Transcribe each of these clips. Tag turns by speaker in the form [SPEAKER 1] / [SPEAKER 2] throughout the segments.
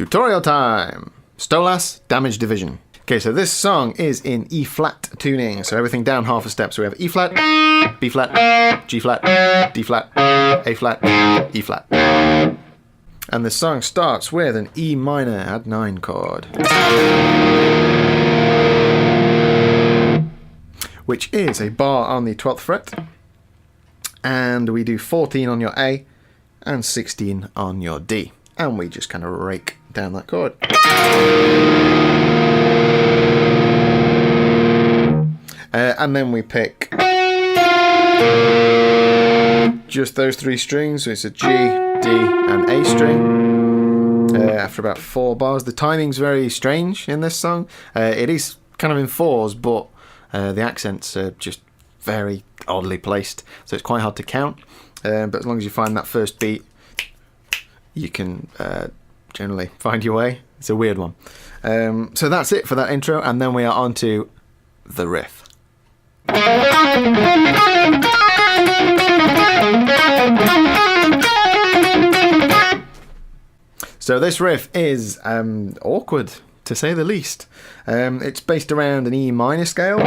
[SPEAKER 1] Tutorial time! Stolas, damage division. Okay, so this song is in E flat tuning, so everything down half a step. So we have E flat, B flat, G flat, D flat, A flat, E flat. And the song starts with an E minor add 9 chord, which is a bar on the 12th fret, and we do 14 on your A and 16 on your D, and we just kind of rake down that chord. And then we pick just those 3 strings, so it's a G, D and A string after about 4 bars. The timing's very strange in this song. It is kind of in 4s, but the accents are just very oddly placed, so it's quite hard to count. But as long as you find that first beat, you can generally find your way. It's a weird one. So that's it for that intro, and then we are on to the riff. So this riff is awkward, to say the least. It's based around an E minor scale.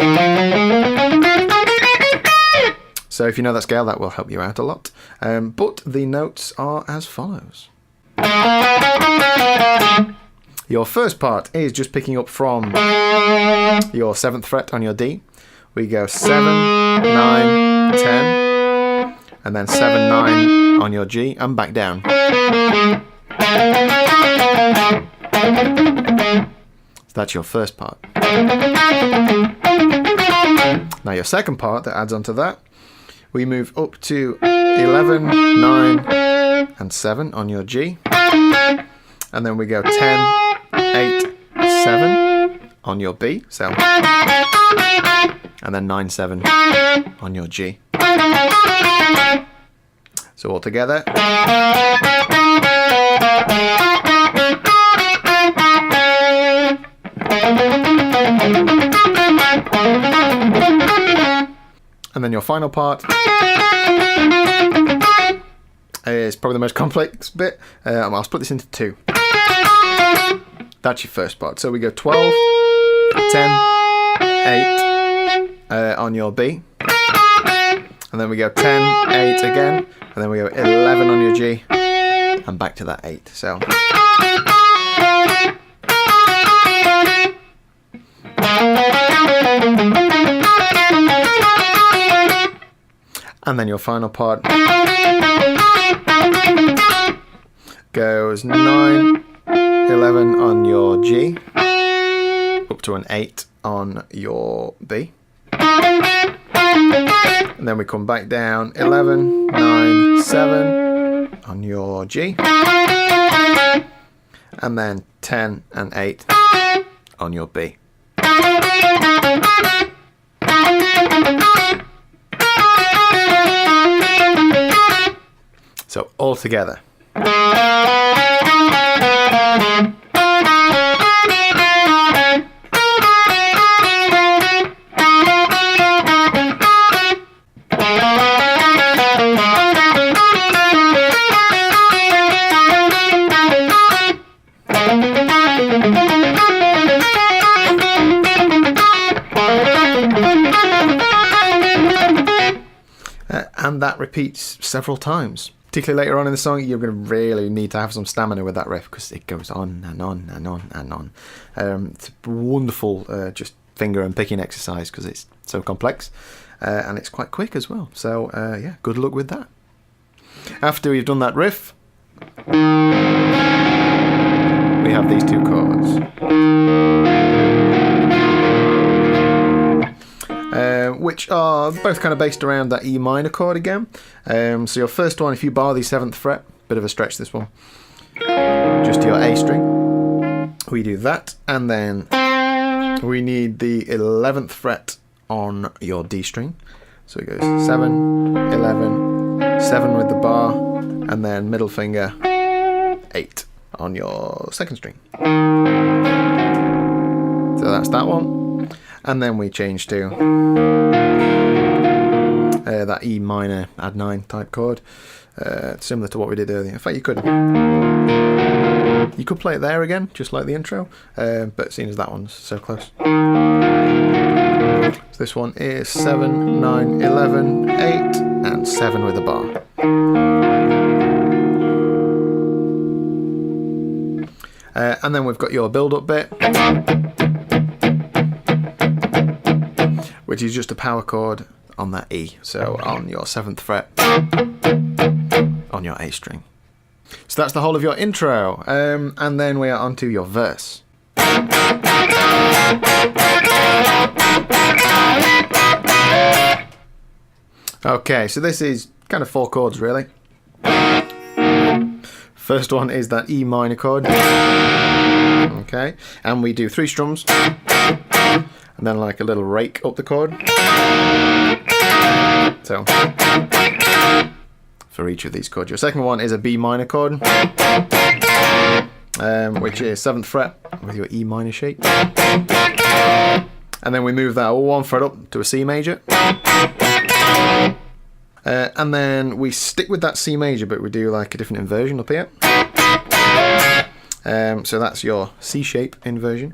[SPEAKER 1] So if you know that scale, that will help you out a lot. But the notes are as follows. Your first part is just picking up from your 7th fret on your D. We go 7, 9, 10, and then 7, 9 on your G, and back down. So that's your first part. Now your second part that adds on to that, we move up to 11, 9, and 7 on your G, and then we go 10, 8, 7 on your B, so, and then 9, 7 on your G. So all together. And then your final part is probably the most complex bit. I'll split this into 2. That's your first part. So we go 12, 10, 8 on your B. And then we go 10, 8 again. And then we go 11 on your G. And back to that 8. So. And then your final part goes 9, 11 on your G, up to an 8 on your B. And then we come back down 11, 9, 7 on your G. And then 10 and 8 on your B. So all together. And that repeats several times. Particularly later on in the song, you're going to really need to have some stamina with that riff, because it goes on and on and on and on. It's a wonderful just finger and picking exercise, because it's so complex, and it's quite quick as well. So yeah, good luck with that. After you've done that riff, we have these 2 chords. Which are both kind of based around that E minor chord again. So your first one, if you bar the 7th fret, bit of a stretch this one, just your A string, we do that, and then we need the 11th fret on your D string, so it goes 7, 11, 7 with the bar, and then middle finger 8 on your 2nd string. So that's that one. And then we change to that E minor add 9 type chord, similar to what we did earlier. In fact, you could You could play it there again, just like the intro, but seeing as that one's so close. So this one is 7, 9, 11, 8, and 7 with a bar. And then we've got your build-up bit, which is just a power chord on that E, so on your 7th fret on your A string. So that's the whole of your intro, and then we are on to your verse. Okay, so this is kind of 4 chords really. First one is that E minor chord. Okay, and we do 3 strums, and then like a little rake up the chord. So for each of these chords. Your second one is a B minor chord, which is 7th fret with your E minor shape. And then we move that 1 fret up to a C major. And then we stick with that C major, but we do like a different inversion up here. So that's your C shape inversion.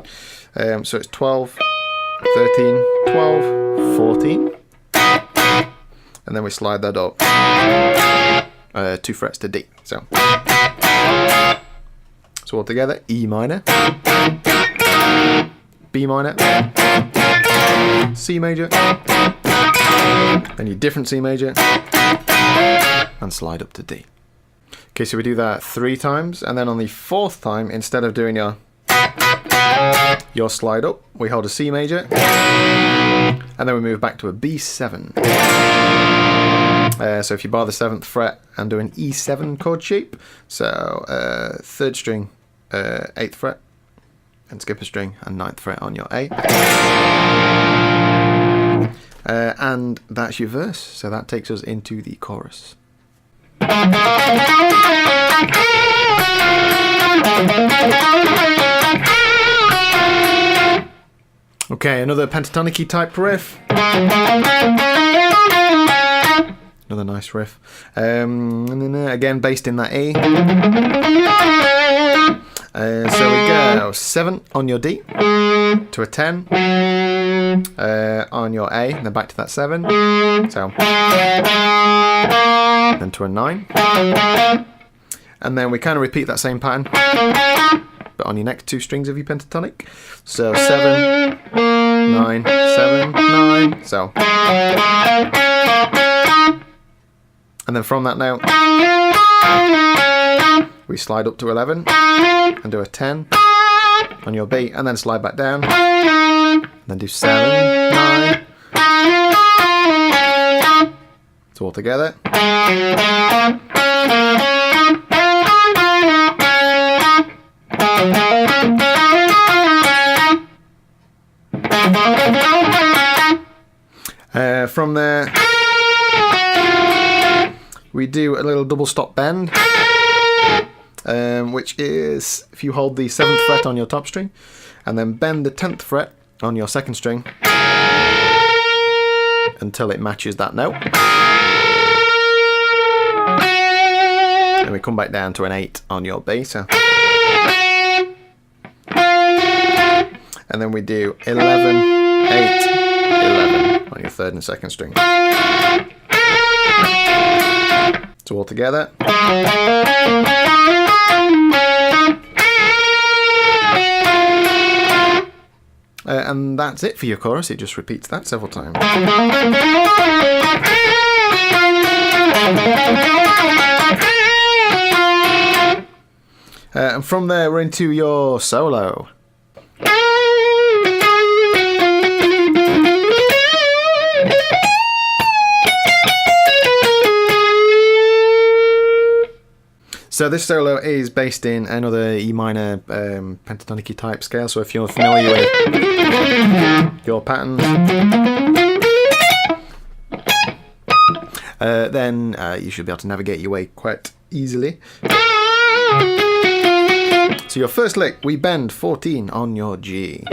[SPEAKER 1] So it's 12, 13, 12, 14. And then we slide that up 2 frets to D. So all together, E minor, B minor, C major, then your different C major, and slide up to D. Okay, so we do that 3 times, and then on the 4th time, instead of doing your slide up, we hold a C major, and then we move back to a B7. So if you bar the 7th fret and do an E7 chord shape, so 3rd string, 8th fret, and skip a string, and 9th fret on your A. And that's your verse, so that takes us into the chorus. Okay, another pentatonic-y type riff. Another nice riff. Again, based in that A. So we go 7 on your D, to a 10 on your A, and then back to that 7. So then to a 9. And then we kind of repeat that same pattern, but on your next 2 strings of your pentatonic. So 7, 9, 7, 9. So. And then from that note, we slide up to 11 and do a 10 on your B, and then slide back down, and then do 7, 9. It's all together. From there, we do a little double stop bend, which is if you hold the 7th fret on your top string and then bend the 10th fret on your 2nd string until it matches that note. And we come back down to an 8 on your B. So. And then we do 11, 8, 11 on your 3rd and 2nd string. So all together. And that's it for your chorus. It just repeats that several times. And from there we're into your solo. So this solo is based in another E minor pentatonic type scale. So if you're familiar with your patterns, then you should be able to navigate your way quite easily. So your first lick, we bend 14 on your G,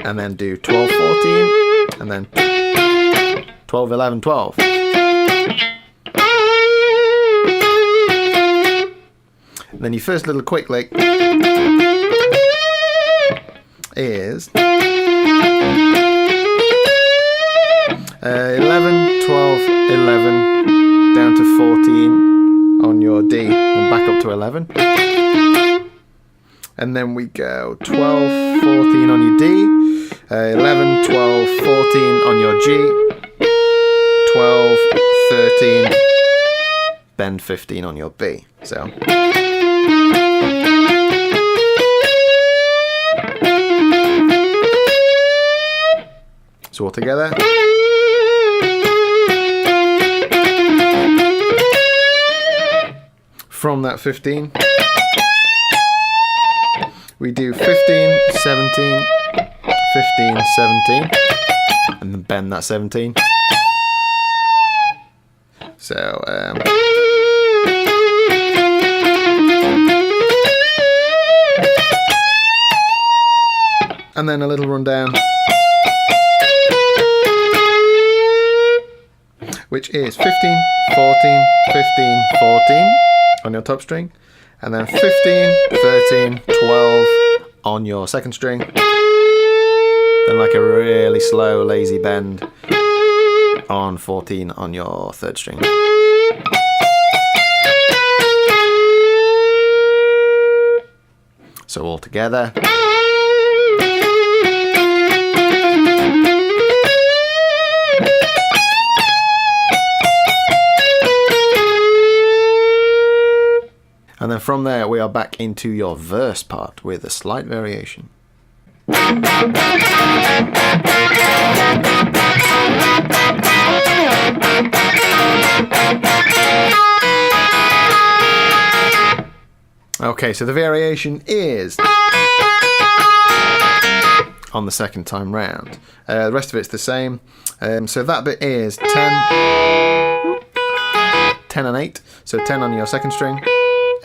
[SPEAKER 1] and then do 12, 14, and then 12, 11, 12. Then your first little quick lick is 11, 12, 11, down to 14 on your D, and back up to 11. And then we go 12, 14 on your D, 11, 12, 14 on your G, 12, 13, bend 15 on your B. So. So all together. From that 15, we do 15, 17, 15, 17, and then bend that 17. So, and then a little run down, which is 15, 14, 15, 14 on your top string, and then 15, 13, 12 on your second string, then like a really slow, lazy bend on 14 on your third string. So all together. And then from there we are back into your verse part with a slight variation. Okay, so the variation is on the second time round. The rest of it's the same. So that bit is 10 and 8. So 10 on your second string,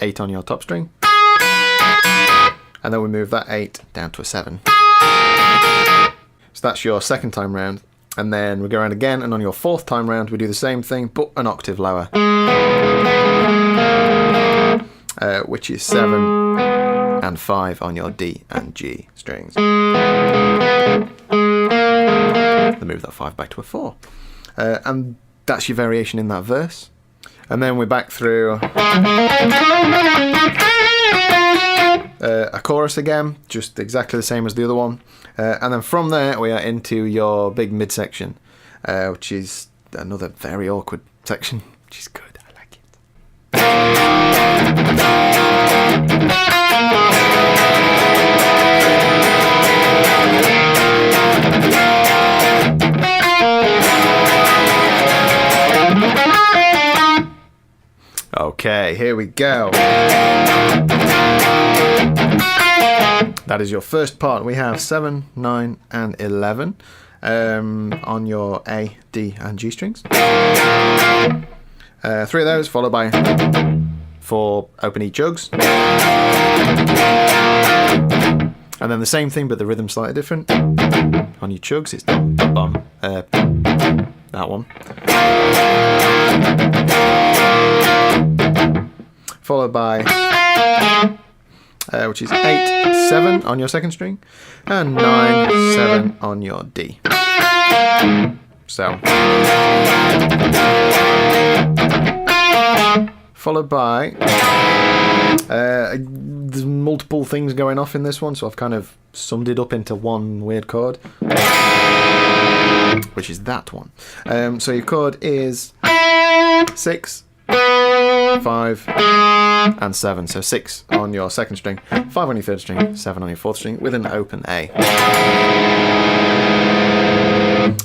[SPEAKER 1] 8 on your top string, and then we move that 8 down to a 7. So that's your second time round, and then we go around again, and on your fourth time round we do the same thing but an octave lower, which is 7 and 5 on your D and G strings. Then move that 5 back to a 4, and that's your variation in that verse. And then we're back through a chorus again, just exactly the same as the other one. And then from there we are into your big midsection, which is another very awkward section, which is good. I like it. Okay, here we go. That is your first part. We have 7, 9, and 11 on your A, D, and G strings. 3 of those, followed by 4 open E jugs. And then the same thing, but the rhythm's slightly different. On your chugs, it's dum, bum, bum, that one. Followed by, which is 8, 7 on your second string, and 9, 7 on your D. So, followed by, there's multiple things going off in this one, so I've kind of summed it up into one weird chord, which is that one. So your chord is 6, 5, and 7. So 6 on your second string, 5 on your third string, 7 on your fourth string with an open A.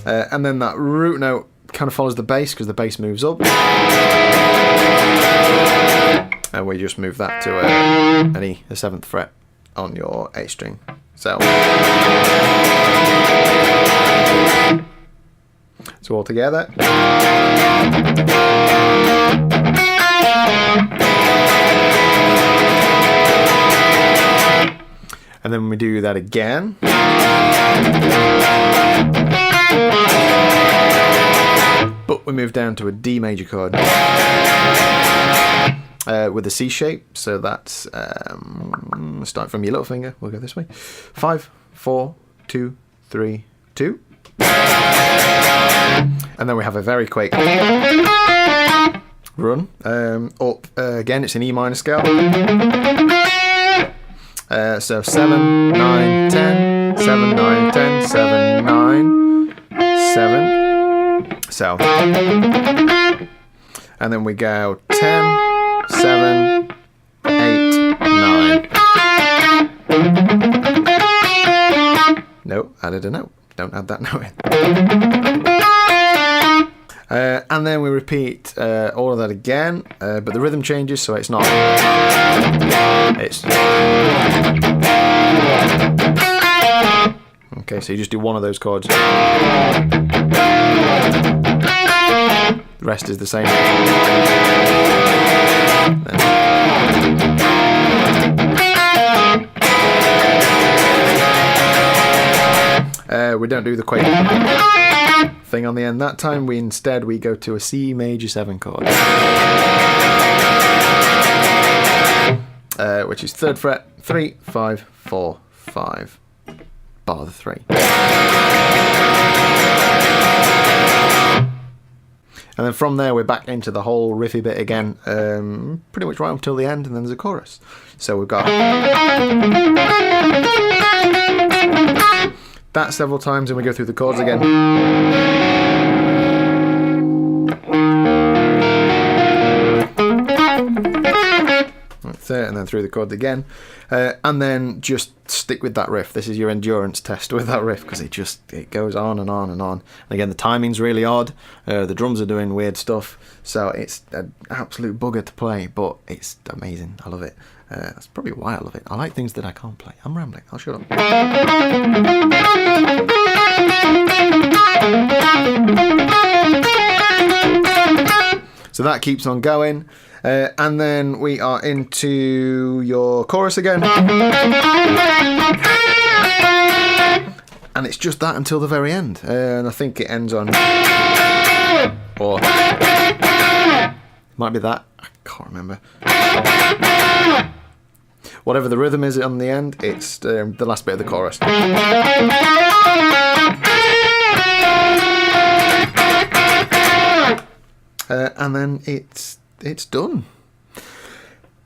[SPEAKER 1] And then that root note kind of follows the bass because the bass moves up. And we just move that to an E, the 7th fret on your A string. So all together. And then we do that again. But we move down to a D major chord. with a C shape. So that's start from your little finger. We'll go this way. 5, 4, 2, 3, 2. And then we have a very quick run up. Again, it's an E minor scale. So 7, 9, 10, 7, 9, 10, 7, 9, 7. So, and then we go 10, 7, 8, 9. Nope, added a note. Don't add that note in. And then we repeat all of that again, but the rhythm changes, so it's not. It's. Okay, so you just do one of those chords. The rest is the same. We don't do the quake thing on the end that time. We go to a C major 7 chord, which is 3rd fret, 3, 5, 4, 5, bar the 3. And then from there we're back into the whole riffy bit again, pretty much right until the end, and then there's a chorus. So we've got that several times, and we go through the chords again. That's it, and then through the chords again. And then just stick with that riff. This is your endurance test with that riff, because it goes on and on and on. And again, the timing's really odd. The drums are doing weird stuff, so it's an absolute bugger to play, but it's amazing. I love it. That's probably why I love it. I like things that I can't play. I'm rambling. I'll shut up. So that keeps on going. And then we are into your chorus again. And it's just that until the very end. And I think it ends on... Or... Might be that. I can't remember. Whatever the rhythm is on the end, it's the last bit of the chorus. And then it's done.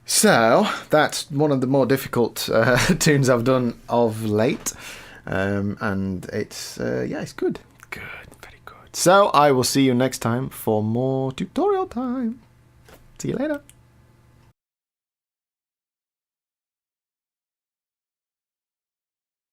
[SPEAKER 1] So that's one of the more difficult tunes I've done of late, and it's it's good, very good. So I will see you next time for more tutorial time. See you later.